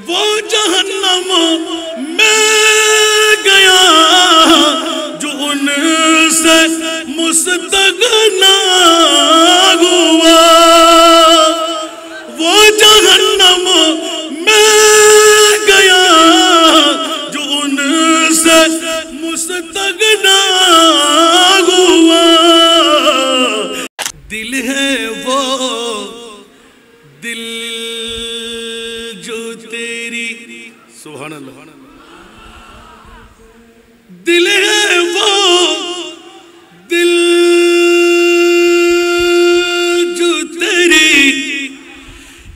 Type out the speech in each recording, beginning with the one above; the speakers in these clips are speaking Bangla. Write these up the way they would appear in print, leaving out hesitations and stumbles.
وہ جہنم میں گیا جو ان سے مستغنا ہوا، وہ جہنم میں گیا جو ان سے مستغنا ہوا۔ دل ہے وہ دل جو تیری، سبحان اللہ، دل ہے وہ دل جو تیری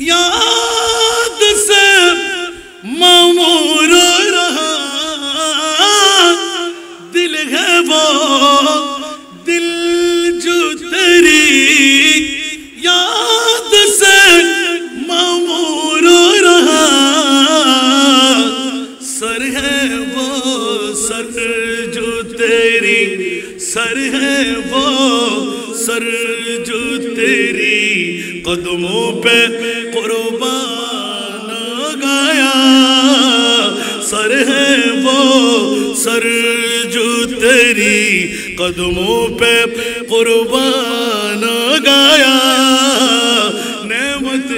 یاد سے معمور رہا، دل ہے وہ دل جو تیری یاد سے معمور رہا، سر ہے وہ سر جو تیری، سر ہے وہ سر جو تیری قدموں پہ قربان گایا، سر ہے وہ سر جو تیری قدموں پہ قربان گایا، نعمت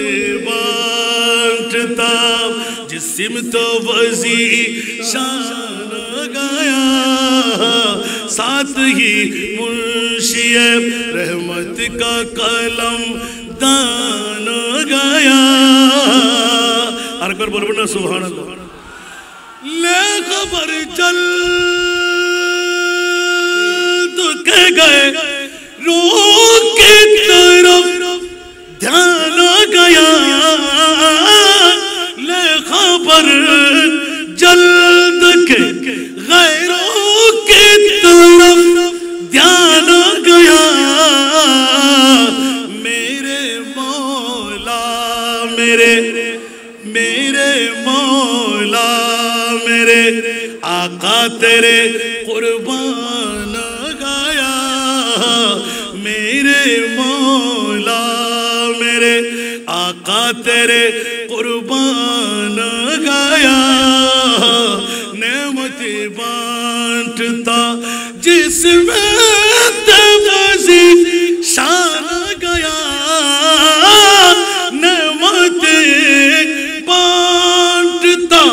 بانٹتا جس سمت وزی شان گایا، ساتھ ہی منشی رحمت کا قلم دان گایا۔ اکبر بول بڑھنا سبحان اللہ۔ لے خبر جلد کہ گئے روح کی طرف دھیان گیا، لے خبر جلد کہ غیروں کی طرف دھیان گیا، میرے مولا میرے مولا میرے آقا تیرے قربان گایا، میرے مولا میرے آقا تیرے قربان گایا، نعمت بانٹتا جس میں تفضیل شان گیا، نعمت بانٹتا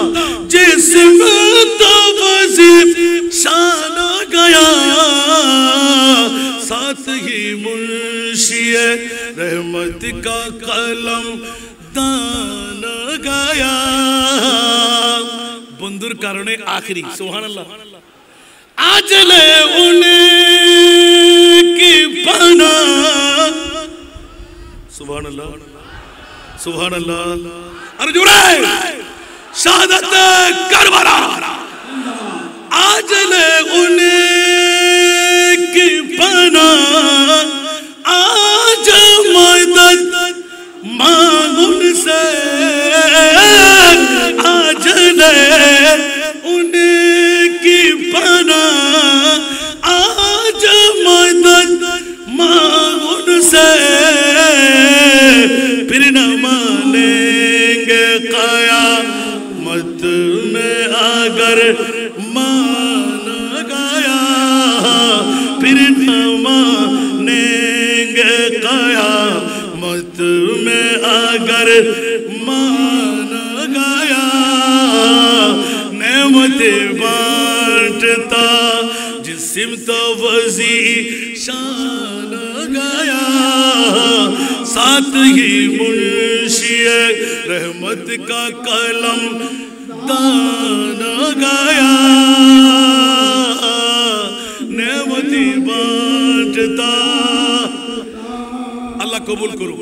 جس میں تفضیل شان گیا، ساتھ ہی منشی رحمت کا قلم دان گایا۔ বন্ধুর কারণে আখরি সুবহানাল্লাহ। আজলে উনকি পানা, সুবহানাল্লাহ সুবহানাল্লাহ, আর জোরে শাহাদাত কারবালা। আজলে উনকি পানা আজ মদদ मांग उनसे, आज ले उनकी पनाह, आज मदद मांग उनसे, फिर न मानेंगे क़यामत में अगर मान गया, फिर न मानेंगे क़यामत में अगर मान गया, नेमत बांटता जिस सिमत वज़ी शान गया, साथ ही मुंशी रहमत का कलम दान गया, नेमत बांटता। अल्लाह कबूल करो।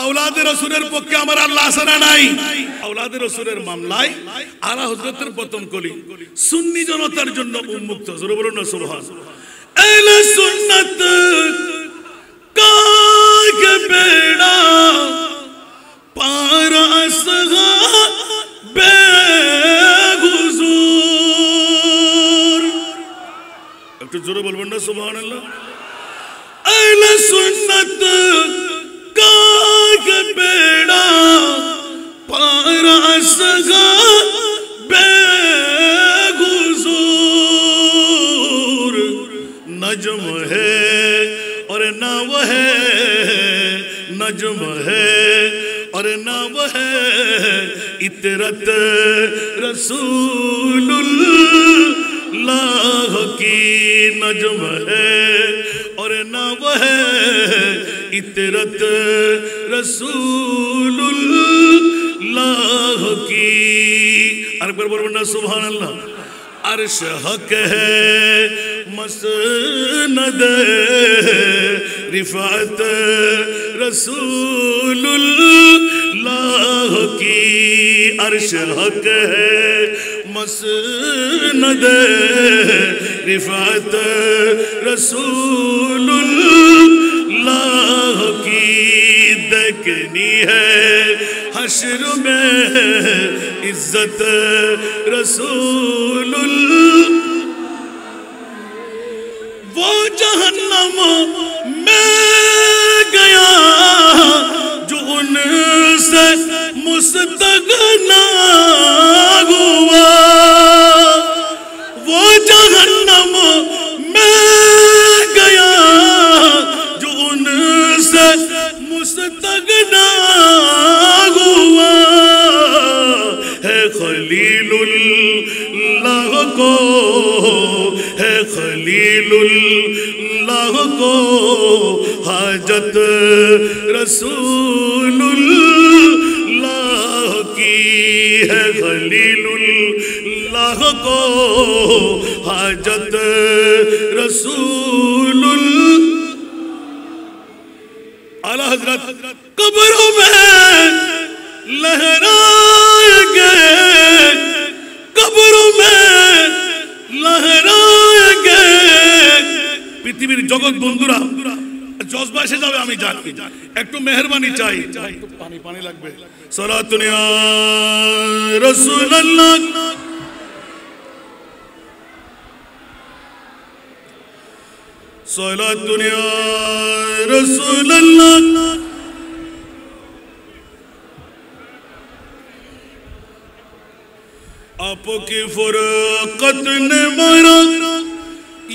আওলাদে রাসূলের পক্ষে আমার আল্লাহ আসানা নাই, আওলাদে রাসূলের মামলায় আলা হযরতের প্রথম কলি সুন্নি জনতার জন্য উন্মুক্ত। জোরে বলুন না সুবহানাল্লাহ। আহলে সুন্নাত কা কে বেড়া পার আসহাবে হুজুর, একটু জোরে বলবেন না সুবহানাল্লাহ। আহলে সুন্নাত का बेड़ा पार असगा बेगुजूर नजम है और ना वह है नजम है और ना वह है इतरत रसूलुल्लाह की नजम है और ना वह है इतरत रसूलुल्लाह की अकबर बोलो ना सुभान अल्लाह अर्श हक है मसनद रिफात रसूलुल्लाह की अर्श हक है मसनद रिफात रसूलुल्लाह की देखनी है हश्र में इज्जत रसूलुल्लाह वो जहन्नम में गया जो उनसे मुस्तगना हुआ वो जहन्नम में गया जो उनसे मुस्तगना हुआ है खलीलुल्लाह को है खलीलुल्लाह को हाजत रसूलुल्लाह की है खलीलुल्लाह को हाजत रसूलुल्लाह आला हजरत कब्रों में लहराएंगे कब्रों में लहराएंगे পৃথিবীর জগৎ বন্ধুরা জজবা এসে যাবে আমি জানি একটু মেহেরবানি চাই একটু পানি পানি লাগবে সালাতুন ইয়া রাসূলুল্লাহ সালাতুন ইয়া রাসূলুল্লাহ आपकी फुरकत ने मारा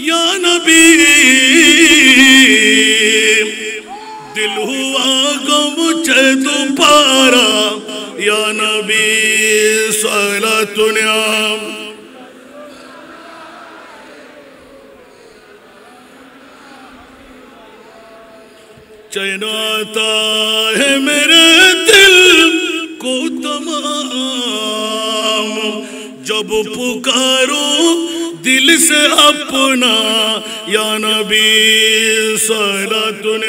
या नबी दिल हुआ गम मुझे दोबारा या नबी सलातुन चैन आता है मेरे दिल को तमाम जब पुकारो दिल से अपना या नबी सलातुन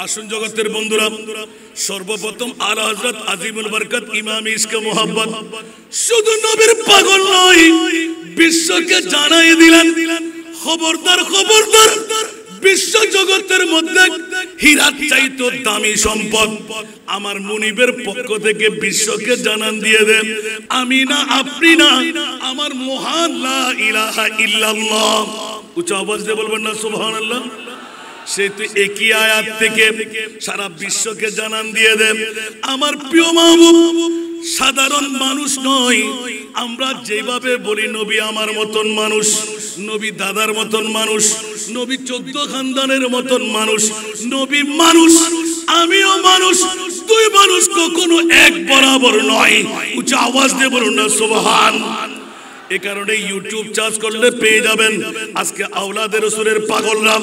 आसुन जगतेर बंधुरा सर्वप्रथम आला हजरत आजिमुल बरकत इमाम इश्क मोहब्बत शुधु नबीर पागल नय विश्वके जानाई दिलेन खबरदार खबरदार विश्व जगतेर मध्य हीरार चाইতো दामी सम्पद आमार मुनिबेर पक्ष थेके विश्वके जानान दिए देन आमी ना आपनी ना आमार महान ला इलाहा इल्लाल्लाह उच्च आवाज दिए बोलबेन ना सुबहानाल्लाह से तो एक ही आयात থেকে সারা বিশ্বকে জানান দিয়ে দেন আমার প্রিয় মাহবুব সাধারণ মানুষ নয় আমরা যেভাবে বলি নবী আমার মতন মানুষ নবী দাদার মতন মানুষ নবী 14 খানদানের মতন মানুষ নবী মানুষ আমিও মানুষ দুই মানুষ কখনো এক বরাবর নয় উচ্চ আওয়াজ দিয়ে বলুন না সুবহান এই কারণে ইউটিউব চার্জ করলে পেয়ে যাবেন আজকে আওলাদে রাসূলের পাগলরা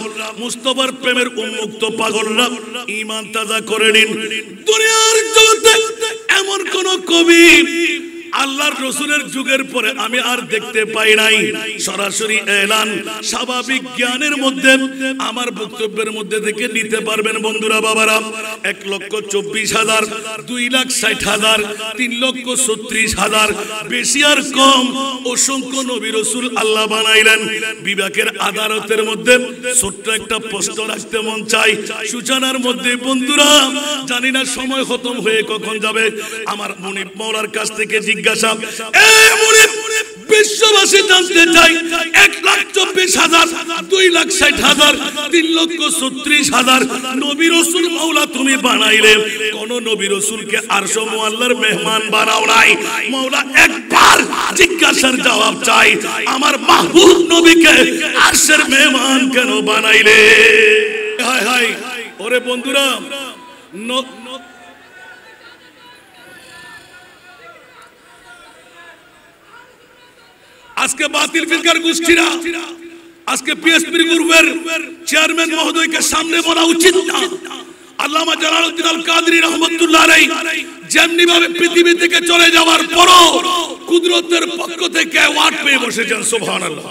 মুস্তাফার প্রেমের উন্মুক্ত পাগলরা ঈমান তাজা করে নিন দুনিয়ার জগতে এমন কোন কবি আল্লাহর রাসূলের যুগের পরে আমি আর দেখতে পাই নাই সরাসরি এলান স্বাভাবিক জ্ঞানের মধ্যে আমার বক্তব্যের মধ্যে থেকে নিতে পারবেন বন্ধুরা বাবারা 1,24,000 2,60,000 3,36,000 বেশি আর কম অসংখ্য নবী রাসূল আল্লাহ বানাইলেন বিবেকের আদালতের মধ্যে ছোট্ট একটা প্রশ্ন রাখতে মন চাই সূচনার মধ্যে বন্ধুরা জানি না সময় খতম হয়ে কখন যাবে আমার মুনিব মাওলার কাছ থেকে জিজ্ঞাসা এ মুনিব বিশ্ববাসী জানতে চাই 1,24,000, 2,60,000, 3,36,000 নবী রাসূল মাওলা তুমি বানাইলে, কোন নবী রাসূলকে আরশ মুআল্লার মেহমান বানাও নাই। মাওলা একবার জিজ্ঞাসার জবাব চাই, আমার মাহবুব নবীকে আরশের মেহমান কেন বানাইলে? হায় হায়, ওরে বন্ধুরা, আজকে বাতিল ফিরকার গোষ্ঠীরা, আজকে পিএসপি গ্রুপের চেয়ারম্যান মহোদয়কে সামনে বলা উচিত না। আল্লামা জালালউদ্দিন আল কাদরী রাহমাতুল্লাহ আলাইহি যেমনি ভাবে পৃথিবী থেকে চলে যাওয়ার পরও কুদরতের পক্ষ থেকে অ্যাওয়ার্ড পেয়ে বসেছেন। সুবহানাল্লাহ।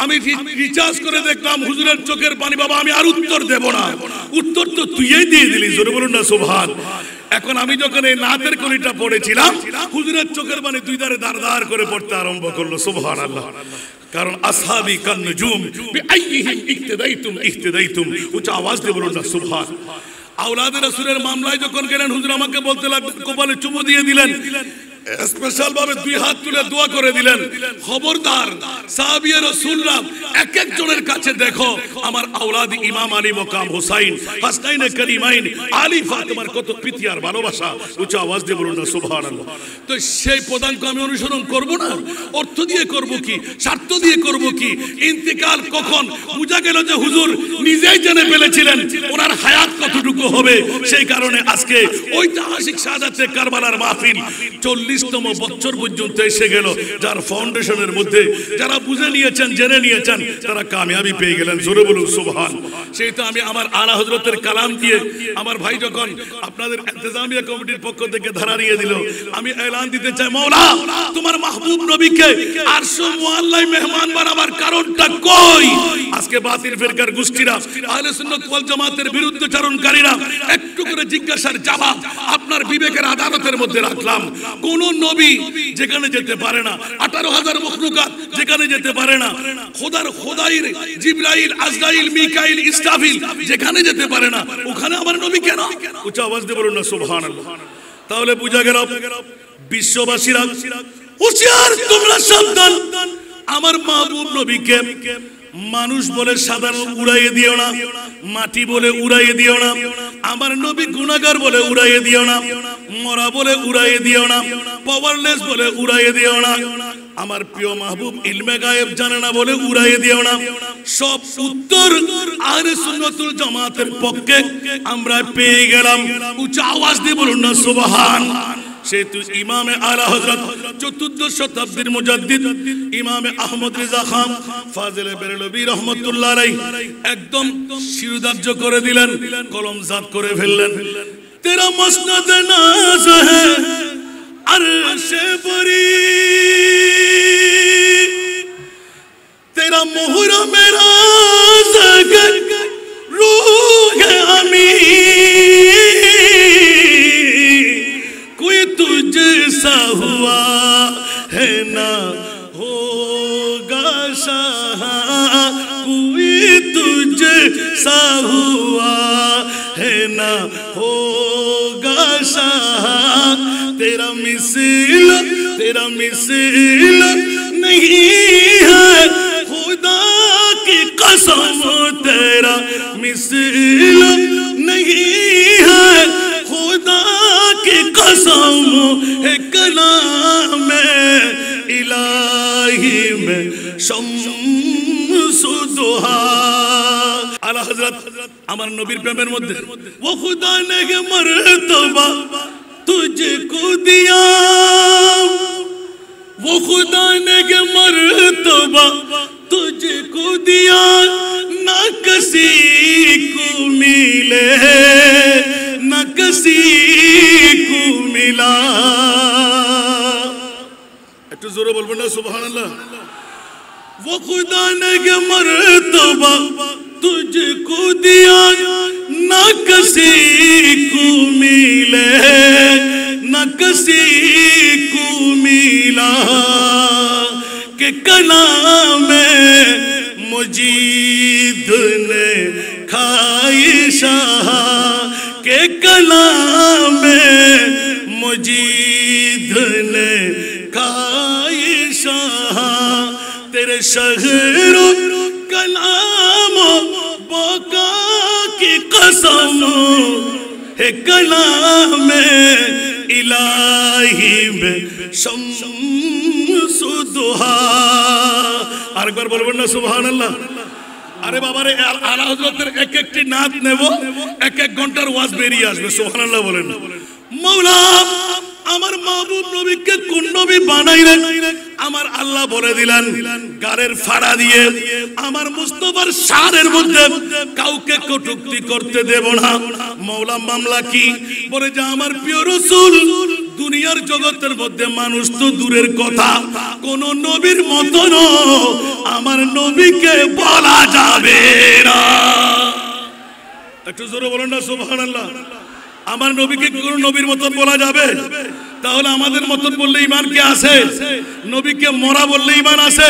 আমি রিচার্জ করে দেখলাম হুজুরের চোখের পানি। বাবা আমি আর উত্তর দেব না, উত্তর তো তুইই দিয়ে দিলি, জোরে বলুন না সুবহান। এখন আমি যখন এই নাতের কলিটা পড়েছিলাম, হুজুরের চোখের পানি দুই ধারে দাঁড় দাঁড় করে পড়তে আরম্ভ করলো। সুবহানাল্লাহ। কারণ আসহাবি কান নুজুম বিআইহিম ইক্তদাইতুম ইহতদাইতুম, উচ্চ আওয়াজ দিয়ে বলুন না সুবহান। আওলাদে রাসূলের মামলায় যখন গেলেন, হুজুর আমাকে বলতে লাগলেন, কপালে চুমু দিয়ে দিলেন, স্পেশাল ভাবে দুই হাত তুলে দোয়া করে দিলেন, খবরদার সাহাবিয়ে রাসূলরা এক একজনের কাছে দেখো আমার আওলাদ ইমাম আলী মাকাম হুসাইন হাসনাইনে করিমাইন আলী ফাতেমার কত প্রীতি আর ভালোবাসা। উচ্চ আওয়াজ দিয়ে বলুন না সুবহানাল্লাহ। তো সেই পদাঙ্ক আমি অনুসরণ করব না? অর্থ দিয়ে করব কি, স্বার্থ দিয়ে করব কি? ইন্তেকাল কখন বুঝা গেল যে হুজুর নিজেই জেনে ফেলেছিলেন ওনার হায়াত কতটুকু হবে। সেই কারণে আজকে ঐতিহাসিক শাহাদাতে কারবালার মাহফিল 40তম বছর পর্যন্ত এসে গেল। যার ফাউন্ডেশনের মধ্যে যারা বুঝে নিয়েছেন, জেনে নিয়েছেন, তারা কামিয়াবি পেয়ে গেলেন। জোরে বলুন সুবহান। সেই তো আমি আমার আলা হযরতের কালাম দিয়ে, আমার ভাই যখন আপনাদের ইন্তেজামিয়া কমিটির পক্ষ থেকে ধারা নিয়ে দিল, আমি এলান দিতে চাই, মাওলা তোমার মাহবুব নবীকে আরশ মুআল্লায় মেহমান বানাবার কারণটা কই? আজকে বাতিল ফিরকার গোষ্ঠীরা, আহলে সুন্নাত ওয়াল জামাতের বিরুদ্ধচারণকারীরা একটু করে জিজ্ঞাসার জবাব আপনার বিবেকের আদালতের মধ্যে রাখলাম। কোন নবী যেখানে যেতে পারে না, 18,000 মখলুকাত যেখানে যেতে পারে না, খোদার খোদাইর জিবরাইল আজরাইল মিকাইল ইসরাফিল যেখানে যেতে পারে না, ওখানে আমার নবী কেন? উচ্চ আওয়াজ দিয়ে বলুন না সুবহানাল্লাহ। তাহলে বুঝা গেল বিশ্ববাসীরা হুঁশিয়ার, তোমরা সাবধান, আমার মাহবুব নবীকে মানুষ বলে সাধারণ উড়াইয়ে দিও না, মাটি বলে উড়াইয়ে দিও না, আমার নবী গুনাহগার বলে উড়াইয়ে দিও না, মরা বলে উড়াইয়ে দিও না, পাওয়ারলেস বলে উড়াইয়ে দিও না, আমার প্রিয় মাহবুব ইলমে গায়েব জানে না বলে উড়াইয়ে দিও না। সব উত্তর আহলে সুন্নাতুল জামাতের পক্ষে আমরা পেয়ে গেলাম। উচ্চ আওয়াজ দিয়ে বলুন না সুবহান। সেতু ইমামে আলা হযরত 14 শতাব্দীর মুজাদ্দিদ ইমামে আহমদ রিজা খান ফাজিলে বেরলভী রাহমাতুল্লাহ আলাইহি একদম শিরোধার্য করে দিলেন, কলমজাত করে ফেললেন। তেরা মসনদ নাজ है अर्श बरी, तेरा मोहरा मेरा ज़गर रूह अमी, कोई तुझसा हुआ है ना होगा शाह, कोई तुझसा हुआ है ना होगा शाह, तेरा मिसल नहीं है खुदा की कसम, तेरा मिसल नहीं है खुदा की कसम, है कलाम इलाही में शम्सु दुहा। आला हजरत আমার নবীর প্রেমের মধ্যে वो खुदा ने मर्तबा तुझको दिया, वो खुदा ने मर्तबा तुझको दिया, ना किसी को मिले ना किसी को मिला। একটু জোরে বলবেন না সুবহানাল্লাহ। वो खुदा ने मर्तबा तुझको दिया, ना किसी को मिले ना किसी को मिला, के कलाम मुजीद ने खाई शाह, के कलाम मुजीद ने खाई शाह। شہر کلام بقا کی قسم ہے کلام الہی میں شمس دہا আরেকবার বলবেন না সুবহানাল্লাহ আরে বাবারে আলা হযরতের এক একটি নাত নেব এক এক ঘন্টার ওয়াজ বেরিয়ে আসবে সুবহানাল্লাহ বলেন মাওলা আমার মাহবুব নবীকে কোন নবী বানাইলেন আমার আল্লাহ বলে দিলেন গারের ফাড়া দিয়ে আমার মুস্তাফার শানের মধ্যে কাউকে কটূক্তি করতে দেব না মাওলা মামলা কি বলে যে আমার প্রিয় রাসূল দুনিয়ার জগতের মধ্যে মানুষ তো দূরের কথা কোন নবীর মতো আমার নবীকে বলা যাবে না একটু জোরে বলেন না সুবহানাল্লাহ আমার নবীকে কোন নবীর মতন বলা যাবে তাহলে আমাদের মতন বললে ঈমান কি আছে নবীকে মরা বললে ঈমান আছে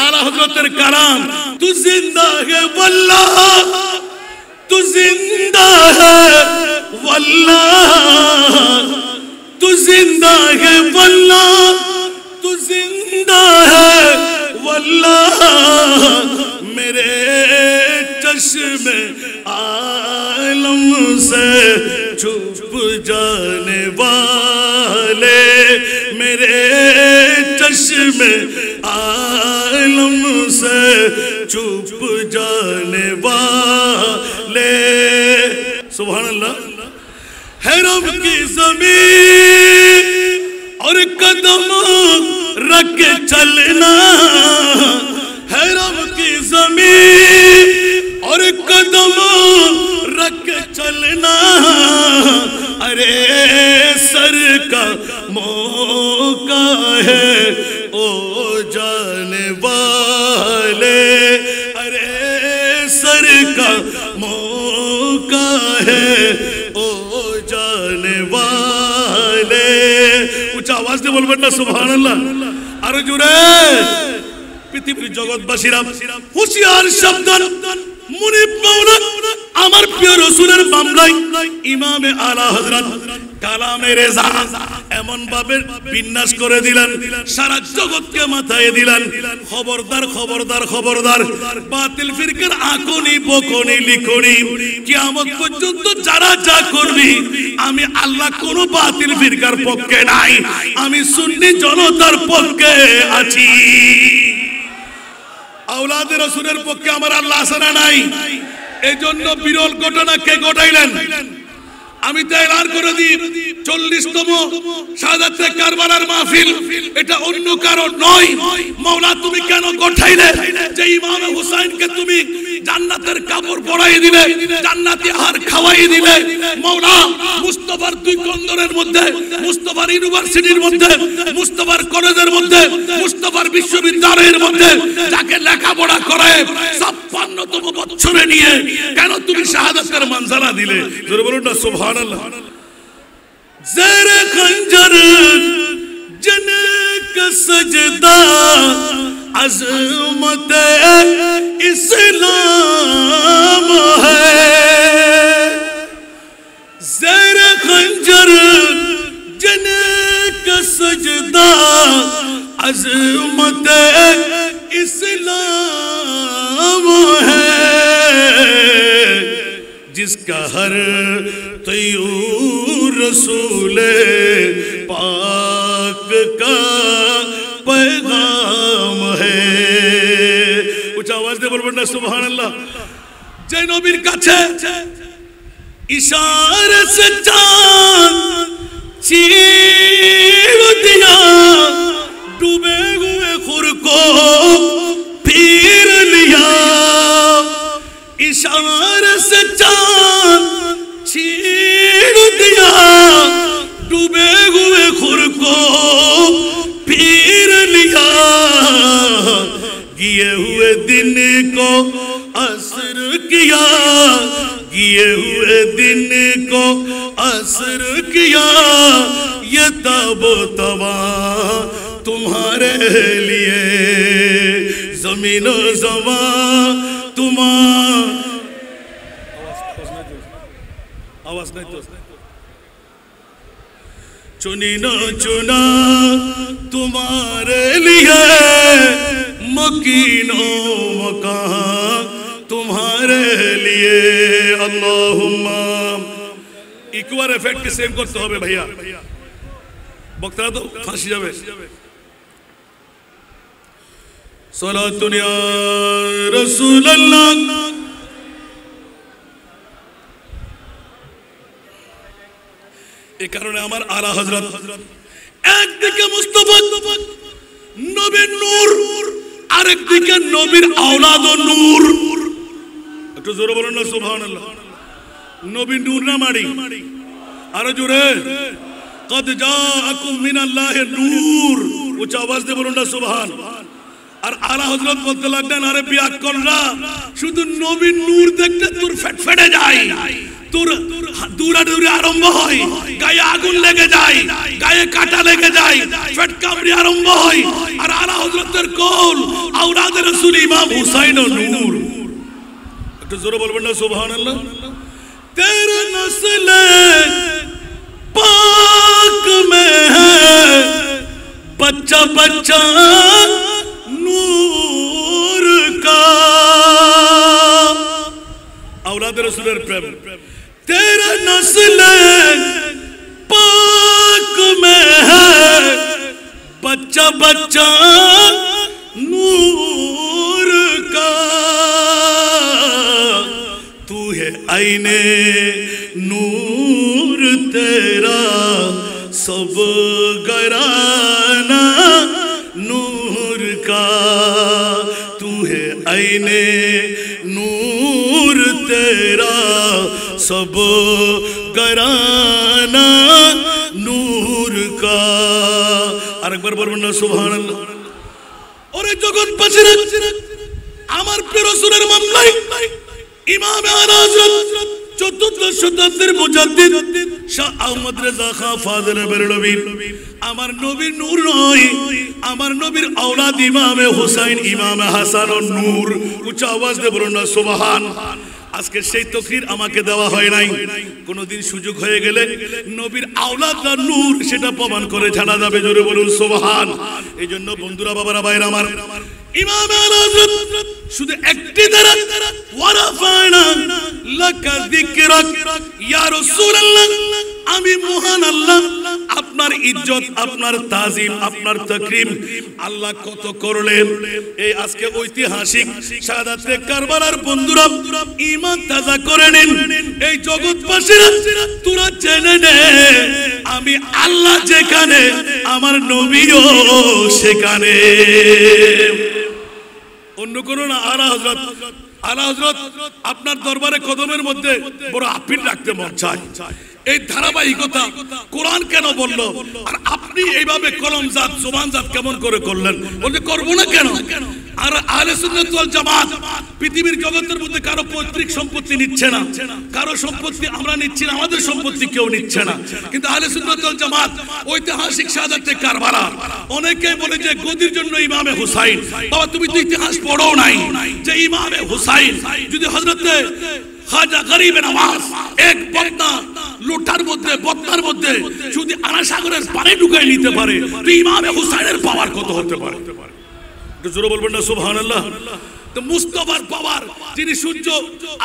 আলা হযরতের কালাম তু জিন্দা হে ওয়াল্লাহ তু জিন্দা হে ওয়াল্লাহ তু জিন্দা হে ওয়াল্লাহ তু জিন্দা হে ওয়াল্লাহ মেরে চশ্মে आलम से छुप जाने वाले मेरे चश्मे आलम से छुप जाने वाले सुभान अल्लाह हरम की ज़मीन और कदम रख के चलना हरम की ज़मीन और कदम रख के चलना अरे सर का मौका है ओ जाने वाले अरे सर का मौका है ओ जाने वाले ऊंचा आवाज से बोलबेन ना सुभान अल्लाह আরো জোরে পৃথিবীর জগৎবাসীরা হুঁশিয়ার সাবধান মুনিব মাওলা আমার প্রিয় রাসূলের মামলায় ইমামে আলা হযরত কালামে রেজা এমন ভাবে বিন্যাস করে দিলেন সারা জগৎকে মাথায় দিলেন খবরদার খবরদার খবরদার বাতিল ফিরকার আকনি বকনি লিখনি কিয়ামত পর্যন্ত যারা যা করবি আমি আল্লাহ কোন বাতিল ফিরকার পক্ষে নাই আমি সুন্নি জনতার পক্ষে আছি আওলাদে রাসূলের পক্ষে আমার আল্লাহ আসানা নাই এজন্য বিরল ঘটনা কে ঘটাইলেন আমি তো এলান করে দিই 40তম শাহাদাতে কারবালার মাহফিল এটা অন্য কারণ নয় মাওলা তুমি কেন ঘটাইলে যে ইমাম হুসাইনকে তুমি জান্নাতের কাপড় পরাই দিলে জান্নাতি আহার খাওয়াই দিলে মাওলা মুস্তাফার দুই কন্দরের মধ্যে মুস্তাফার ইউনিভার্সিটির মধ্যে মুস্তাফার কলেজের মধ্যে মুস্তাফার বিশ্ববিদ্যালয়ের মধ্যে যাকে লেখাপড়া করে 56তম বছরে নিয়ে কেন তুমি শাহাদাতের মানজালা দিলে জোরে বলুন না সুবহানাল্লাহ ज़ेरे खंजर जने का सजदा अज़मत इस्लाम है ज़ेरे खंजर जने का सजदा अज़मत इस्लाम है जिसका हर तय्यूर रसूल पाक का पैगाम है उच्च आवाज दे बोलबेन ना सुभान अल्लाह जय नबीर काछे इशारे से चांद चीर दिया डूबे हुए खुर को फिर लिया इशारे से चांद छीन दिया डूबे हुए खुर को फिर लिया गिए हुए दिन को असर किया गिए हुए दिन को असर किया ये तबो तवा तुम्हारे लिए जमीनो जमा आवाज नहीं तो चुनी न चुना तुम्हारे लिए मकीनो मकान तुम्हारे लिए अल्लाहुम्मा। इक्वार इफेक्ट के सेम करते होबे भैया, बक्ता तो फांसी जावे। सलातुन या रसूल अल्लाह। এই কারণে আমার আলা হযরত একদিকে মুস্তাফা নবীর নূর, আরেকদিকে নবীর আওলাদ ও নূর। একটু জোরে বলুন না সুবহানাল্লাহ। নবীর নূর না মাড়ি, আরো জোরে। কদ জাআকুম মিনাল্লাহি নূর, উচ্চ আওয়াজ দিয়ে বলুন না সুবহান। আর আলা হযরত বলতে লাগলেন, আরে বিয়াক্কলরা, শুধু নবীর নূর দেখতে তোর ফেটে যায়, তোর দৌড়াদৌড়ি আরম্ভ হয়, গায়ে আগুন লেগে যায়, গায়ে কাটা লেগে যায়, পেট কামড়ি আরম্ভ হয়। আর আলা হযরতের কোল আওলাদে রাসূল ইমাম হুসাইন ও নূর। একটু জোরে বলবেন না সুবহানাল্লাহ। তেরে নসলে पाक में है बच्चा बच्चा नूर का। औलाद रसूलेर प्रेम, तेरा नस्ल पाक में है बच्चा बच्चा नूर का। तू है आईने नूर तेरा सब घराना नूर का। तू है आईने नूर तेरा सब घराना नूर का। আর একবার বলবেন না সুবহানাল্লাহ। ওরে জগৎবাসীরা, আমার প্রিয় রাসূলের মামলায় ইমাম আলা হযরত চতুর্থ শতাব্দীর মুজাদ্দিদ শাহ আহমদ রেজা খান ফাজিল বেরলভী আমার নবীর নূর নয়, আমার নবীর আওলাদ ইমামে হুসাইন, ইমামে হাসান ও নূর। উচ্চ আওয়াজ দিয়ে বলুন না সুবহান। আজকে সেই তকরীর আমাকে দেওয়া হয় নাই, কোনদিন সুযোগ হয়ে গেলে নবীর আওলাদরা নূর সেটা প্রমাণ করে জানা যাবে। জোরে বলুন সুবহান। এই জন্য বন্ধুরা, বাবারা, ভাইরা আমার, ইমাম আলা হযরত শুধু একটি দ্বারা ওয়ারাফানা লাকা যিকরাক ইয়া রাসূলুল্লাহ, আমি মহান আল্লাহ আপনার ইজ্জত, আপনার তাজিম, আপনার তাকরীম আল্লাহ কত করলেন। এই আজকে ঐতিহাসিক শাহাদাতে কারবালার বন্ধুরা ঈমান তাজা করে নিন। এই জগৎবাসীরা তোরা জেনে নে, আমি আল্লাহ যেখানে আমার নবীও সেখানে। অন্য কোনো না, আলা হযরত, আলা হযরত আপনার দরবারে কদমের মধ্যে বড় আপিল রাখতে মন চায়। এই ধারাবাহিকতা কোরআন কেন বললো, আর আপনি এইভাবে কলমজাত জবানজাত কেমন করে করলেন? বলতে করবো না কেন? আর আহলে সুন্নাত ওয়াল জামাত পৃথিবীর জগতের মধ্যে কারো পৈতৃক সম্পত্তি নিচ্ছে না, কারো সম্পত্তি আমরা নিচ্ছি না, আমাদের সম্পত্তি কেউ নিচ্ছে না। কিন্তু আহলে সুন্নাত ওয়াল জামাত ঐতিহাসিক শাহাদাতে কারবালা, অনেকেই বলে যে গদির জন্য ইমামে হুসাইন। বাবা, তুমি তো ইতিহাস পড়ো নাই যে ইমামে হুসাইন যদি হযরতে খাজা গরিব নওয়াজ এক বদনা লোটার মধ্যে, বদনার মধ্যে যদি আনাসাগরের পানি ঢুকাই নিতে পারে, তো ইমামে হুসাইনের পাওয়ার কত হতে পারে? একটু জোরে বলবেন না সুবহানাল্লাহ। তো মুস্তাফার পাওয়ার, যিনি সূর্য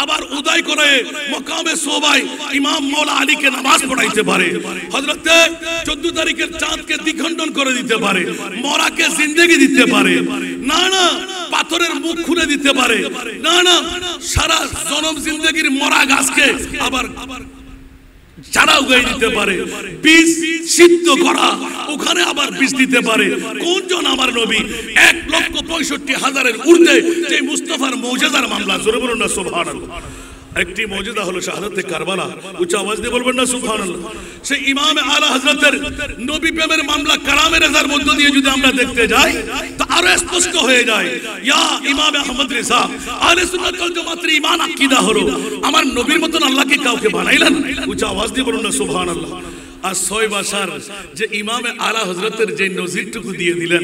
আবার উদয় করে মকামে সোবাই ইমাম মাওলা আলীকে নামাজ পড়াইতে পারে, হযরতে 14 তারিখের চাঁদকে দ্বিখণ্ডন করে দিতে পারে, মরাকে জিন্দেগি দিতে পারে, না না পাথরের মুখ খুলে দিতে পারে, না না সারা জনম জিন্দেগির মরা গাছকে আবার চারা উগাই দিতে পারে, বীজ সিদ্ধ করা ওখানে আবার বীজ দিতে পারে। কোনজন আমার নবী 1,65,000-এর ঊর্ধ্বে যে মুস্তাফার মুজিজার মামলা। জোরে বলুন না সুবহানাল্লাহ। একটি মুজিজা হলো শাহাদাতে কারবালা। উচ্চ আওয়াজ দিয়ে বলবেন না সুবহানাল্লাহ। সেই ইমাম আলা হযরতের নবী প্রেমের মামলা কালামে রেজার মধ্য দিয়ে যদি আমরা দেখতে যাই, তো আরো স্পষ্ট হয়ে যায়। ইয়া ইমাম আহমদ রেজা, আহলে সুন্নাত ওয়াল জামাতের ঈমান আকীদা হলো আমার নবীর মতন আল্লাহকে কাউকে বানাইলেন। উচ্চ আওয়াজ দিয়ে বলুন না সুবহানাল্লাহ। আর 6 ভাষার যে ইমামে আলা হযরতের যে নজিরটুকু দিয়ে দিলেন,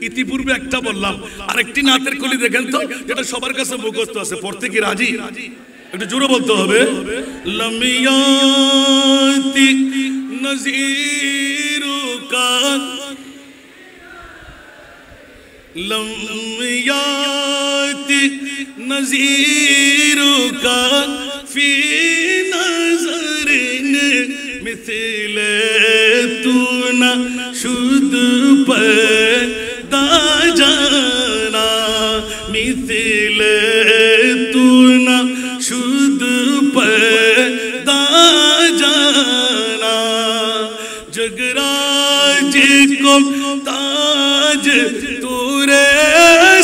ইতিপূর্বে একটা বললাম, আরেকটি নাতের কলি দেখেন তো, যেটা সবার কাছে মুখস্থ আছে, পড়তে কি রাজি? একটু জোরে বলতে হবে। লমিয়াতি নজিরুকা लम याति नज़ीरुका फी नज़रिन मिथले तू न शुद्ध पैदा जाना मिथले तू न शुद्ध पैदा जाना जगराज को ताज तूरे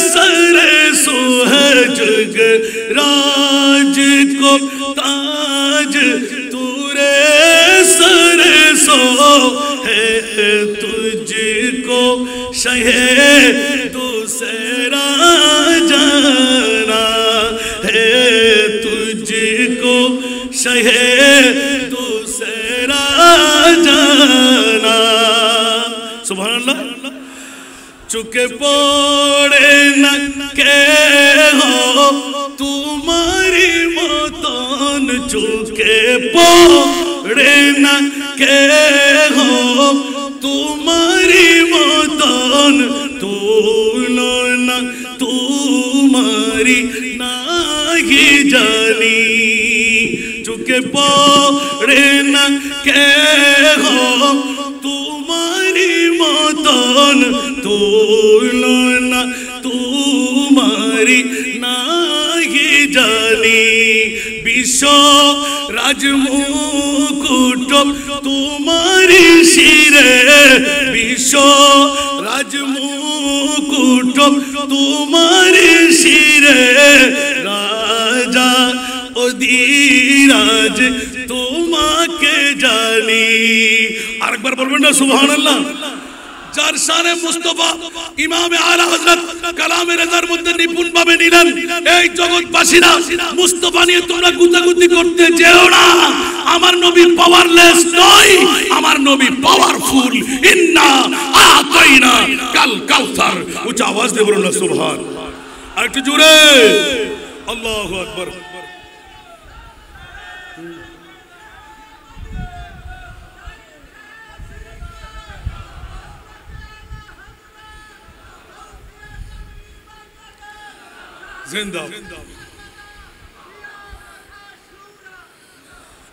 सरे सो है जगराज को ताज तूरे सरे सो है तुझको शहे दूसरा जाना है तुझको शहे दूसरा जाना सुभान अल्लाह चुके पड़े न के हो तुम्हारी मतन चुके पड़े न के हो तुम्हारी मतन तुलना तुम्हारी नाही जानी चुके पड़े न के हो तुम्हारी मतन तुलना तुम्हारी नाही जानी विश्व राजमुकुट तुम्हारी शिरे विश्व राजमुकुट तुम्हारी शिरे राजा अधिराज তোমাকে জানি আরেকবার বলবেন না সুবহানাল্লাহ যার শানে মুস্তাফা ইমামে আলা হযরত কালামে রেজার মধ্যে নিপুণ ভাবে নিলেন এই জগৎবাসীরা মুস্তাফা নিয়ে তোমরা গুতাগুতি করতে যেও না আমার নবী পাওয়ারলেস নয় আমার নবী পাওয়ারফুল ইন্না আতাইনা কাল কাউসার উচ্চ আওয়াজ দিয়ে বলুন না সুবহান আর একটু জোরে আল্লাহু আকবার जिंदा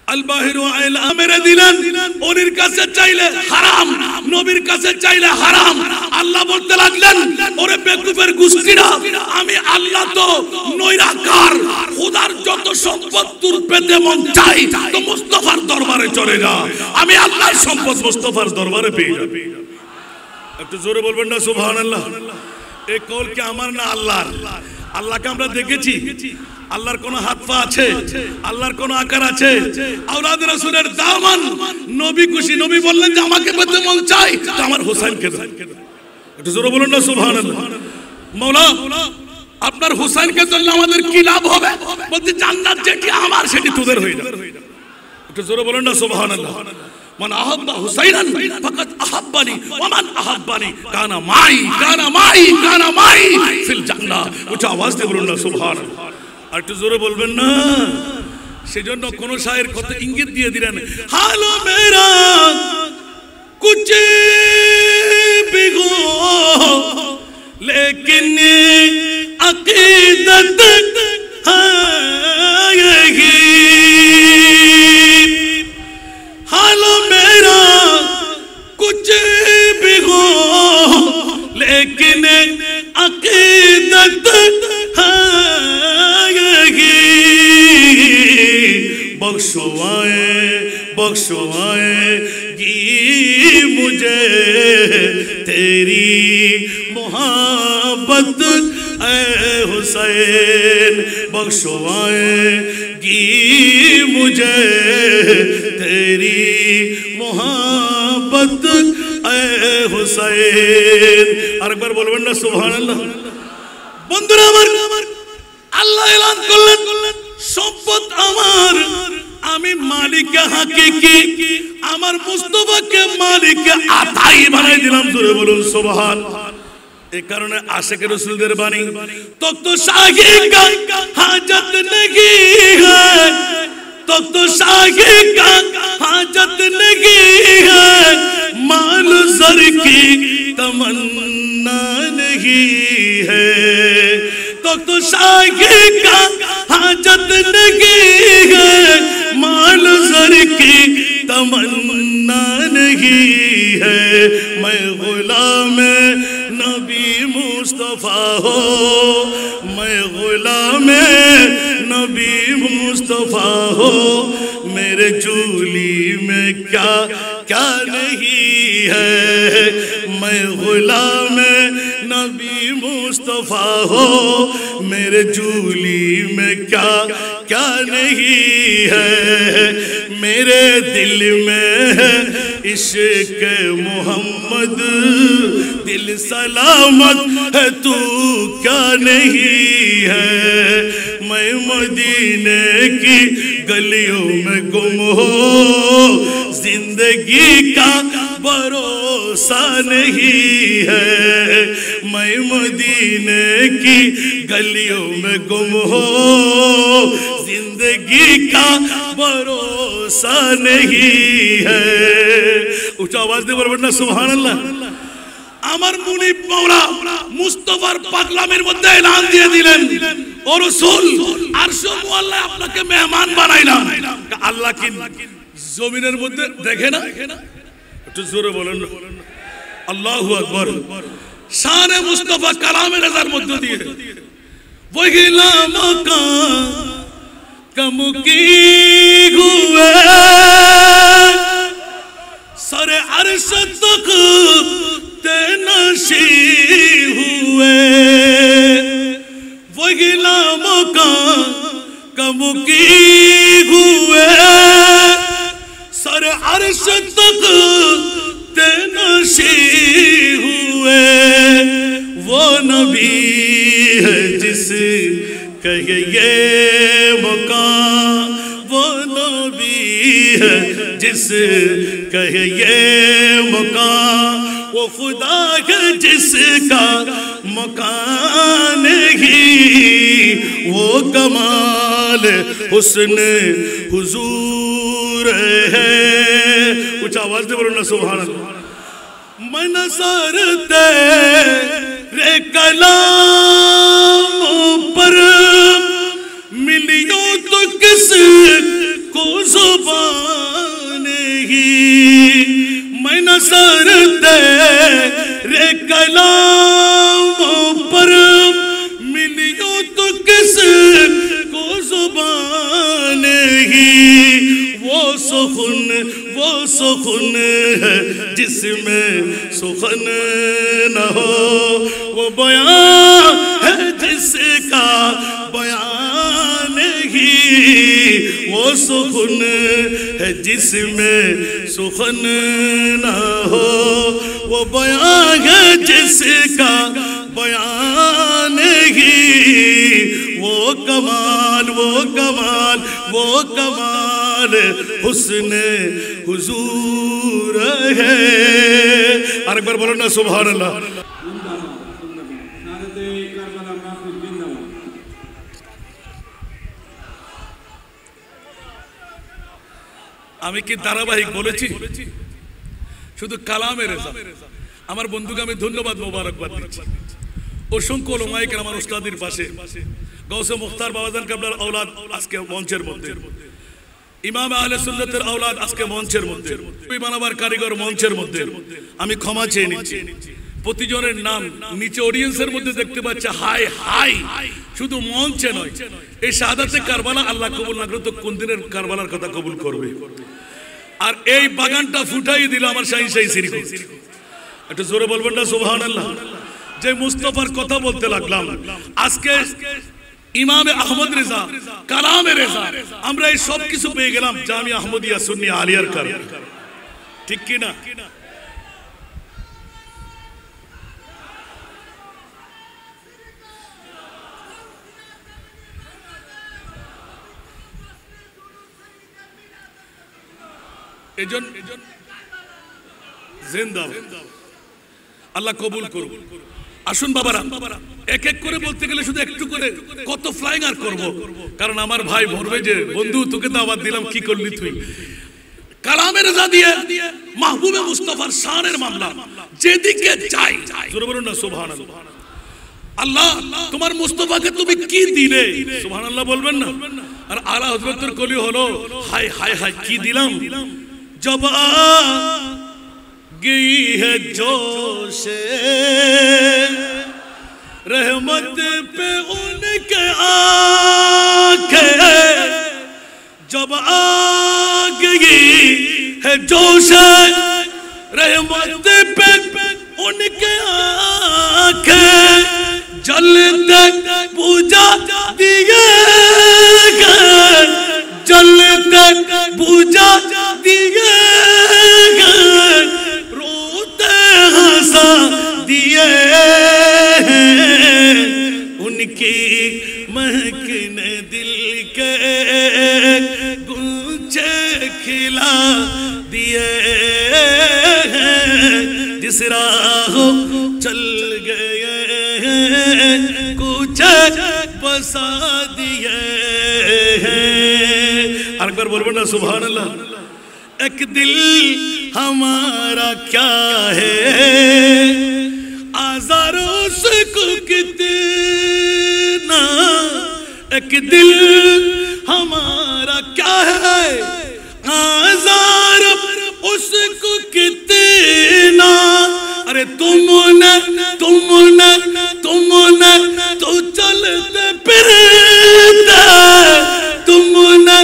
अलबाहिर आइला मेरे दिलन ওর কাছে চাইলে হারাম নবীর কাছে চাইলে হারাম আল্লাহ বলতে লাগলেন ওরে বেকুফের গোষ্ঠীরা আমি আল্লাহ তো নৈরাকার খোদার যত সম্পদ তোর পেতে মন চাই তো মুস্তাফার দরবারে চলে যা আমি আল্লাহর সম্পদ মুস্তাফার দরবারে পেয়ে যাব একটু জোরে বলবেন না সুবহানাল্লাহ এই কল কি আমার না আল্লাহর আল্লাহকে আমরা দেখেছি আল্লাহর কোন হাত পা আছে আল্লাহর কোন আকার আছে আওলাদ রাসূলের দামান নবী খুশি নবী বললেন যে আমাকে পেতে মন চাই তো আমার হোসেনকে দাও একটু জোরে বলুন না সুবহানাল্লাহ মাওলা আপনার হোসেনকে চললে আমাদের কি লাভ হবে বলতে জান্নাত যেটি আমার সেটি তোদের হয়ে যাবে একটু জোরে বলুন না সুবহানাল্লাহ من أحب حسينا فقد أحبني ومن أحبني كان معي في الجنة উচ্চ আওয়াজ দিয়ে বলুন না সুবহানাল্লাহ আর একটু জোরে বলবেন না সেজন্য কোন শায়ের কত ইঙ্গিত দিয়ে দিলেন হালো মেরা কুছ भी हो लेकिन अकीदत है यही हालो मेरा कुछ भी हो लेकिन अकीदत है यही बख्शवाएगी मुझे तेरी मोहब्बत ऐ हुसैन बख्शवाएगी मुझे तेरी मोहब्बत ऐ हुसैन আরেকবার বলবেন না সুবহানাল্লাহ বন্ধুরা আমার আল্লাহ এলান করলেন সম্পদ আমার আমি মালিক হাকিকি আমার মুস্তাফাকে মালিক আতাই বানাই দিলাম জোরে বলুন সুবহানাল্লাহ এই কারণে আশিকে রাসূলদের বাণী তক্ত শাহী কা হাজত নেহি হ্যায় তক্ত শাহী কা হাজত নেহি হ্যায় মাল জর কি तमन्ना नहीं है, तो शाही का हाजत नहीं है, माल ज़र की तमन्ना नहीं है। मैं गुलाम नबी मुस्तफ़ा हो, मैं गुलाम नबी मुस्तफ़ा हो, मेरे झोली में क्या क्या नहीं है। मैं गुलाम नबी मुस्तफ़ा हो, मेरे झोली में क्या क्या नहीं है। मेरे दिल में है इश्क़ मोहम्मद, दिल सलामत है तू क्या नहीं है। मैं मदीने की गलियों में गुम हो, जिंदगी का भरोसा नहीं है। मैं मदीने की गलियों में गुम हो, जिंदगी का भरोसा नहीं है। ऊंचा आवाज दे बोलना सुभान अल्लाह। আমার মুনিব মাওলা মুস্তাফার পাগলামের মধ্যে এলান দিয়ে দিলেন, ও রাসূল আরশে মুআল্লা আপনাকে মেহমান বানাইলাম। আল্লাহ কি জমিনের মধ্যে দেখে না? একটু জোরে বলেন আল্লাহু আকবার। শানে মুস্তাফা কালামে রাজার মধ্যে দিয়ে ওহিলা মাকান কমকি হুয়ে सरे अर्श तक नशी हुए, वो गिलामों का कमुकी हुए, सरे अर्श तक नशी हुए। वो नबी है जिस कहे ये मकान, वो नबी है जिस कहे ये मकान, वो खुदा है जिसका मकान ही। वो कमाल हुस्न हुजूर है। ऊंचा आवाज से बोलो ना सुभान अल्लाह। मैं नज़र तेरे कलामों पर मिलियों तो किस को ज़ुबान नहीं। मैं नज़र तेरे कलामों पर मिलियों तो किस को ज़ुबान नहीं। वो सुखन है जिसमें सुखन न हो, वो बयां है जिसका बयान नहीं। वो सुखन है जिसमें सुखन न हो, वो बयां है जिसका बयान नहीं। वो कमाल वो कमाल वो कमाल हुस्न हुजूर है। और एक बार बोलो ना सुभान अल्लाह। আমি কি ধারাবাহিক বলেছি? শুধু কালামের রেজা। আমার বন্ধুকে আমি ধন্যবাদ মোবারকবাদ দিচ্ছি। অসংখ্য ওলামায়ে কেরাম আমার উস্তাদের পাশে, গৌসে মুখতার বাবাজান কাবলার আওলাদ আজকে মঞ্চের মধ্যে, ইমাম আহলে সুন্নাতের আওলাদ আজকে মঞ্চের মধ্যে, বানাবার কারিগর মঞ্চের মধ্যে। আমি ক্ষমা চেয়ে নিচ্ছি। প্রতিজনের নাম নিচে অডিয়েন্সের মধ্যে দেখতে পাচ্ছে হাই হাই, শুধু মঞ্চে নয়। এই শাহাদাতে কারবালা আল্লাহ কবুল না করে তো কোন দিনের কারবালার কথা কবুল করবে। আর এই বাগানটা ফুটাই দিল আমার শাহিন শাহী সিরিকুল। একটু জোরে বলবেন না সুবহানাল্লাহ। যে মুস্তাফার কথা বলতে লাগলাম, আজকে ইমামে আহমদ রেজা, কালামে রেজা, আমরা এই সব কিছু পেয়ে গেলাম জামিয়া আহমদিয়া সুন্নি আলিয়ার কারণে, ঠিক কি না? এজন জিন্দাবাদ, আল্লাহ কবুল করুন। আসুন বাবারা, এক এক করে বলতে গেলে শুধু একটু করে কত ফ্লাইং আর করব, কারণ আমার ভাই বলবে যে বন্ধু তোকে দাওয়াত দিলাম কি করলি তুই। কালামের রাজা দিয়ে মাহবুবে মুস্তাফার শানের মামলা যেদিকে যায় জোরে বলুন না সুবহানাল্লাহ। আল্লাহ তোমার মুস্তাফাকে তুমি কি দিলে সুবহানাল্লাহ বলবেন না। আর আলা হযরতের কলি হলো হায় হায় হায় কি দিলাম। जब आ गई है जोशे रहमत पे उनके आंखें, जब आ गई है जोशे रहमत पे उनके आंखें, जलते पूजा दिए गए, जलते पूजा दिए गए, रोते हंसा दिए उनकी महकने दिल के गुंजे खिला दिए, जिस राहों चल गए कुछ बसा दिए। अकबर बोल बोलना सुभान अल्लाह। एक दिल हमारा क्या है आज़ार उसको कितना, एक दिल हमारा क्या है आज़ार उसको कितना। अरे तुमने तुमने तुमने तो चलते फिरते, तुमने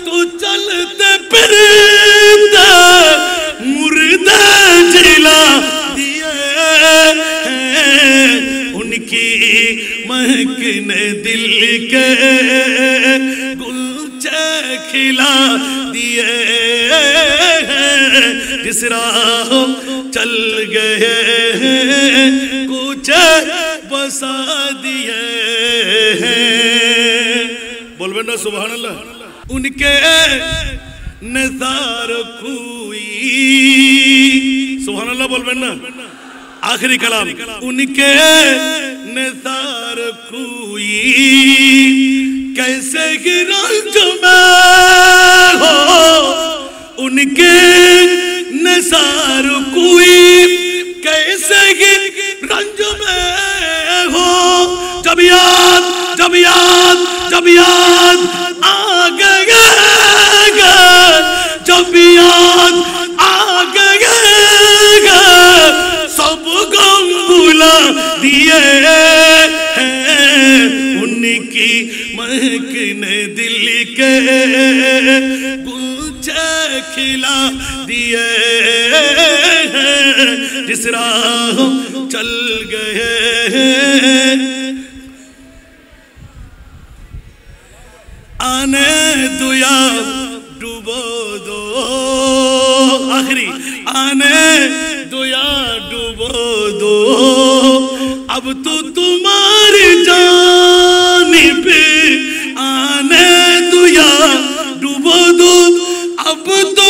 तो चलते फिरते मुर्दे जिला दिए, उनकी महकने दिल के गुलचे खिला दिए, जिस राहों चल गए कुछ बसा दिए। बोलबें ना सुभान अल्लाह। उनके नज़ार कोई सुभान अल्लाह बोलबें ना। आखिरी कलाम उनके नज़ार कोई कैसे रंज में हो, उनके नज़ार कोई कैसे रंज में हो, जब याद जब याद जब याद आ गए, जब याद आ गए सब गम भुला दिए, उनकी महकने दिल के गुंजे खिला दिए, जिस राहों चल गए आने दो या डूबो दो, आखिरी आने दो या डूबो दो, अब तो तुम्हारी जानिब आने दो या डूबो दो, अब तो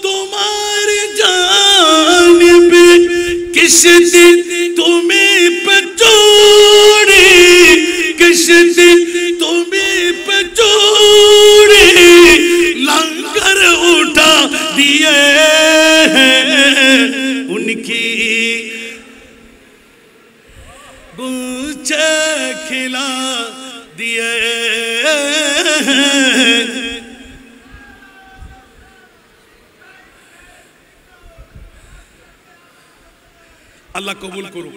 तुम्हारी जानिब किस दिन तुम्हें पे चोरी, किस दिन तुम्हें पे चोरी लंगर उठा दिए, उनकी गुंजे खिला दिए। अल्लाह कबूल करो।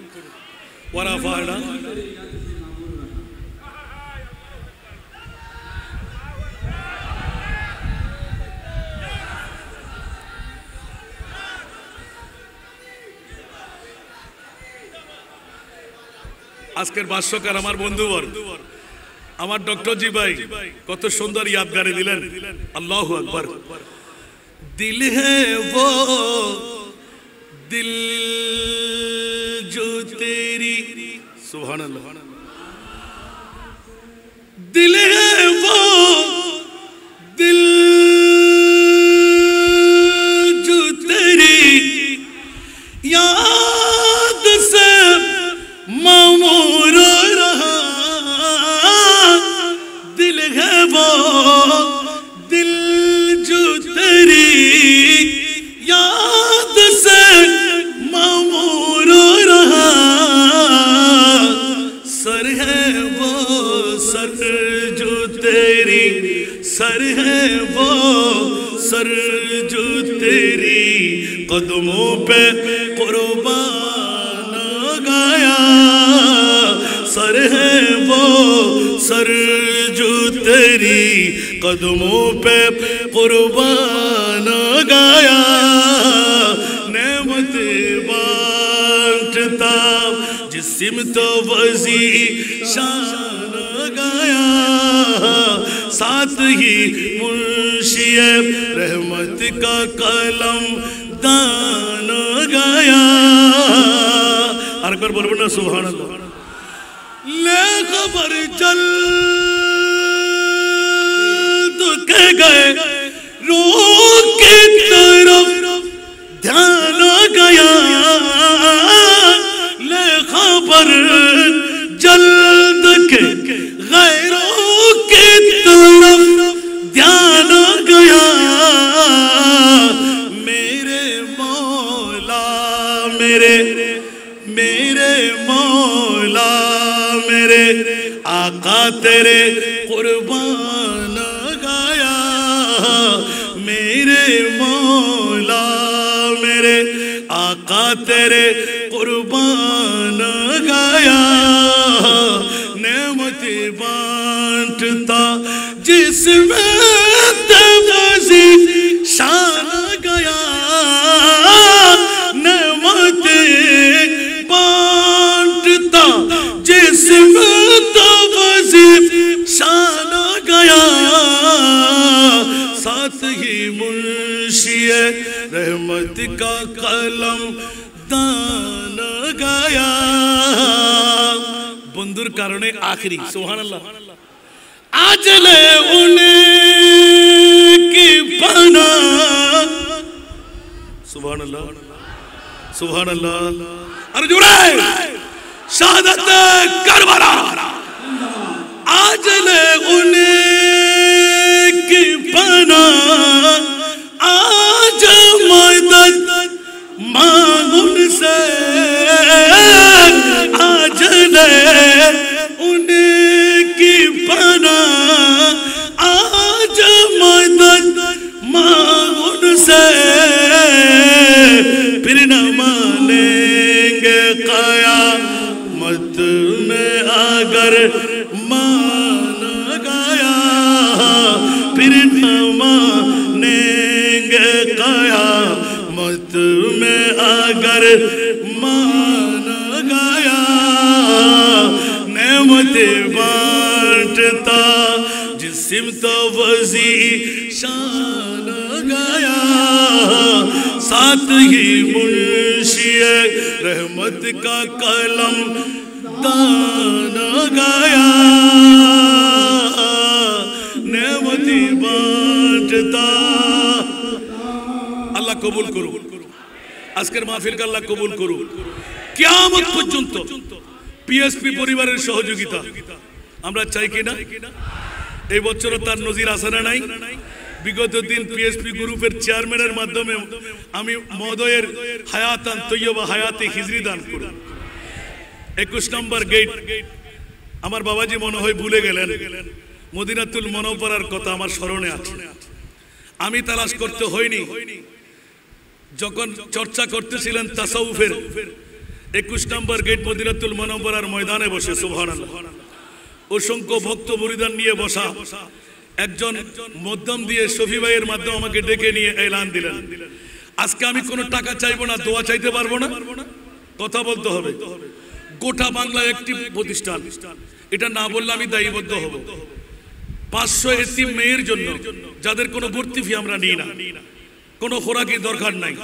वराफाना আজকের ভাষ্যকার আমার বন্ধুবর আমার ডক্টর জি ভাই কত সুন্দর ইয়াদগারে দিলেন। আল্লাহু আকবার। দিল है वो दिल जो तेरी सुभान अल्लाह, दिल है वो दिल जो तेरी याद से मामूर रहा, दिल है वो दिल जो तेरी سر جو تیری قدموں پہ قربان گایا سر ہے وہ سر جو تیری قدموں پہ قربان گایا نعمت بانٹتا جسم تو وزی شان گایا ساتھ ہی منشی رحمت کا قلم دان گایا اور ایک بار بولو نا سبحان اللہ لے خبر جلد کے گئے روح کی طرف دھیان گیا لے خبر جلد کے غیروں کی طرف دھیان گیا میرے مولا میرے مولا میرے آقا تیرے قربان گایا میرے مولا میرے آقا تیرے قربان گایا نعمت بانٹتا جس میں تفضی شان گیا نعمت بانٹتا جس میں تفضی شان گیا ساتھ ہی منشی رحمت کا قلم دان گایا বন্ধুর কারণে আখরি সুবহানাল্লাহ আজলে উনে কি পানা সুবহানাল্লাহ সুবহানাল্লাহ আর জোরে শাহাদাত কারবালা আজলে উনে কি পানা আজ মদদ मांगुन से आज ले उनकी पना आज मदद मांगुन से फिर न मानेंगे क़यामत में अगर मान गया फिर न मानेंगे क़यामत में अगर मान गया नेमत बांटता जिस्म तो वज़ी शान गया साथ ही मुंशी रहमत का कलम दान गया नेमत बांटता আল্লাহ কবুল করুন আজকের মাহফিলকে আল্লাহ কবুল করুন কিয়ামত পর্যন্ত পিএসপি পরিবারের সহযোগিতা আমরা চাই কিনা এই বছর তার নজির আছে না নাই বিগত দিন পিএসপি গ্রুপের চেয়ারম্যানের মাধ্যমে আমি মহোদয়ের হায়াতান তৈয়বা হায়াতে হিজরি দান করি 21 নম্বর গেট আমার বাবাজি মনে হয় ভুলে গেলেন মদিনাতুল মুনাওয়ারার কথা আমার স্মরণে আছে আমি তালাশ করতে হয়নি যখন চর্চা করতেছিলেন তাসাউফের 21 নম্বর গেট মদিনাতুল মুনাওয়ারার ময়দানে বসে সুবহানাল্লাহ অসংখ্য ভক্ত মুরিদান নিয়ে বসা একজন মধ্যম দিয়ে শফি ভাইয়ের মাধ্যমে আমাকে ডেকে নিয়ে এলান দিলেন আজকে আমি কোনো টাকা চাইবো না দোয়া চাইতে পারবো না কথা বলতে হবে গোটা বাংলা একটি প্রতিষ্ঠান এটা না বললে আমি দায়বদ্ধ হব 500 এতিম মেয়ের জন্য যাদের কোনো ভর্তি ফি আমরা নিই না কোনো খোরাকি দরকার নাই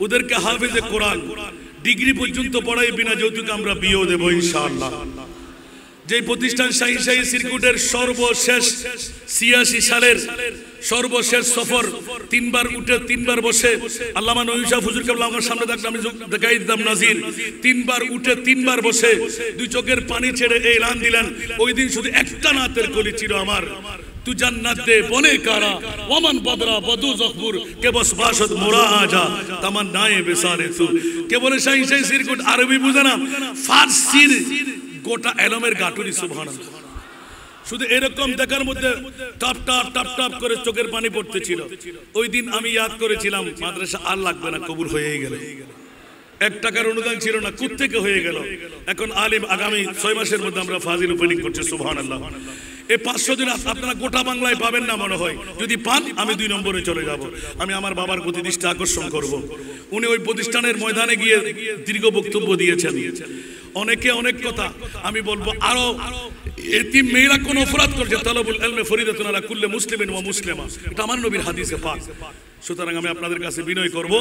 ওদেরকে হাফেজে কোরআন ডিগ্রি পর্যন্ত পড়াই বিনা যৌতুকে আমরা বিয়েও দেব ইনশাআল্লাহ যে প্রতিষ্ঠান শাহী সার্কিটের সর্বশেষ 86 সালের সর্বশেষ সফর তিনবার উঠে তিনবার বসে আল্লামা নঈম শাহ হুজুর কেবলা আমার সামনে থাকলে আমি দেখাই দিতাম নাজির তিনবার উঠে তিনবার বসে দুই চোখের পানি ছেড়ে এলান দিলেন ওই দিন শুধু একটা নাতের কলি ছিল আমার তু জান্নাত দে বনে কারা ওমান বদরা বদু জখবুর কে বস বাশদ মোরা আজা তামান্নায়ে বিসারে তু কে বলে শাহী সার্কিট আরবি বুঝে না ফারসির গোটা এলমের গাটুরি সুবহানাল্লাহ শুধু এরকম দেখার মধ্যে টপ টপ টপ টপ করে চোখের পানি পড়তেছিল। ওই দিন আমি ইয়াদ করেছিলাম মাদ্রাসা আর লাগবে না, কবুল হয়ে গেল। 1 টাকার অনুদান ছিল না, কোত্থেকে হয়ে গেল। এখন আলিম আগামী 6 মাসের মধ্যে আমরা ফাজিল ওপেনিং করছি, সুবহানাল্লাহ। এই 500 দিন আপনারা গোটা বাংলায় পাবেন না মনে হয়, যদি পান আমি 2 নম্বরে চলে যাব। আমি আমার বাবার প্রতি দৃষ্টি আকর্ষণ করব। উনি ওই প্রতিষ্ঠানের ময়দানে গিয়ে দীর্ঘ বক্তব্য দিয়েছেন, অনেকে অনেক কথা। আমি বলবো আরো এতিম মেয়েরা কোন অপরাধ করছে, তালাবুল ইলমে ফরিদাতুন আলা কুল্লি মুসলিমিন ওয়া মুসলিমা, এটা আমার নবীর হাদিসে পাক। সুতরাং আমি আপনাদের কাছে বিনয় করব,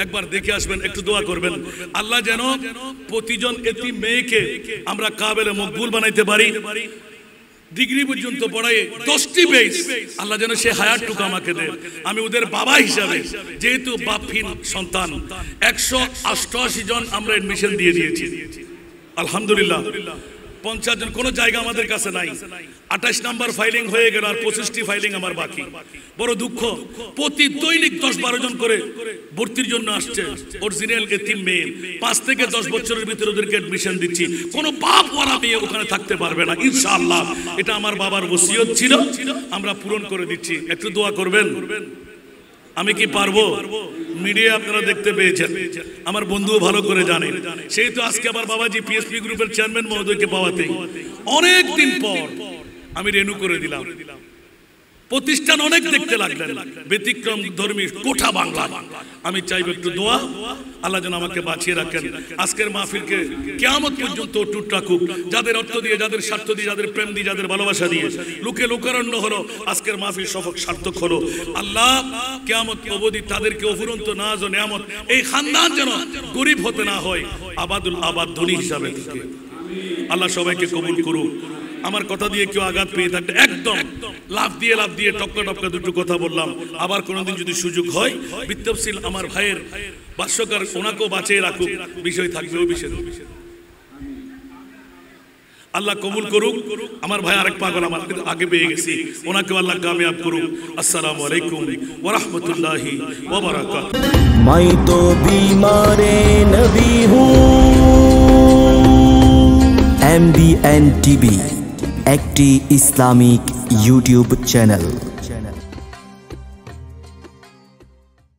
একবার দেখে আসবেন, একটু দোয়া করবেন আল্লাহ যেন প্রতিজন এতিম মেয়েকে আমরা কাবেলে মকবুল বানাইতে পারি। ডিগ্রি পর্যন্ত পড়ায় 10টি বেস আল্লাহ যেন সে হায়াতটুকু আমাকে দেন। আমি ওদের বাবা হিসাবে, যেহেতু বাপহীন সন্তান, 188 জন আমরা এডমিশন দিয়ে দিয়েছি আলহামদুলিল্লাহ। 50 জন, কোন জায়গা আমাদের কাছে নাই। 28 নাম্বার ফাইলিং হয়ে গেল, আর 25টি ফাইলিং আমার বাকি। বড় দুঃখ, প্রতি দৈনিক 10-12 জন করে ভর্তির জন্য আসছে অরিজিনাল এতিম মেয়ে। 5 থেকে 10 বছরের ভিতরে ওদেরকে এডমিশন দিচ্ছি। কোনো বাপ ওরা মেয়ে ওখানে থাকতে পারবে না ইনশাআল্লাহ। এটা আমার বাবার ওসিয়ত ছিল, আমরা পূরণ করে দিচ্ছি। একটু দোয়া করবেন। আমি কি পারবো? মিডিয়া আপনারা দেখতে পেয়েছেন, আমার বন্ধুও ভালো করে জানেন। সেই তো আজকে আবার বাবাজি পিএসপি গ্রুপের চেয়ারম্যান মহোদয়কে পাওয়াতে অনেক দিন পর আমি রেনু করে দিলাম। প্রতিষ্ঠান অনেক দেখতে লাগলেন, ব্যতিক্রম ধর্মী গোটা বাংলা। আমি চাইব একটু দোয়া, আল্লাহ যেন আমাকে বাঁচিয়ে রাখেন। আজকের মাহফিলকে কিয়ামত পর্যন্ত অটুট রাখুক। যাদের অর্থ দিয়ে, যাদের স্বার্থ দিয়ে, যাদের প্রেম দিয়ে, যাদের ভালোবাসা দিয়ে লোকে লোকারণ্য হলো, আজকের মাহফিল সফল সার্থক হলো। আল্লাহ কিয়ামত অবধি তাদেরকে অফুরন্ত নাজ ও নিয়ামত, এই খানদান যেন গরিব হতে না হয়, আবাদুল আবাদ ধনী হিসাবে থাকে। আল্লাহ সবাইকে কবুল করুক। আমার কথা দিয়ে কেউ আঘাত পেয়ে থাকলে একদম লাভ দিয়ে টপকা টপকা দুটো কথা বললাম। আবার কোনোদিন যদি সুযোগ হয় বিত্তফসিল আমার ভাইয়ের ভাষ্যকার ওনাকেও বাঁচিয়ে রাখুক, বিষয় থাকবে ওই বিষয়ে। আল্লাহ কবুল করুক। আমার ভাই আরেক পাগল আমার আগে পেয়ে গেছি, ওনাকেও আল্লাহ কামিয়াব করুক। আসসালামু আলাইকুম ওয়া রাহমাতুল্লাহি ওয়া বারাকাতুহু। मैं तो बीमारे नबी हूँ। MBN TV একটি ইসলামিক ইউটিউব চ্যানেল।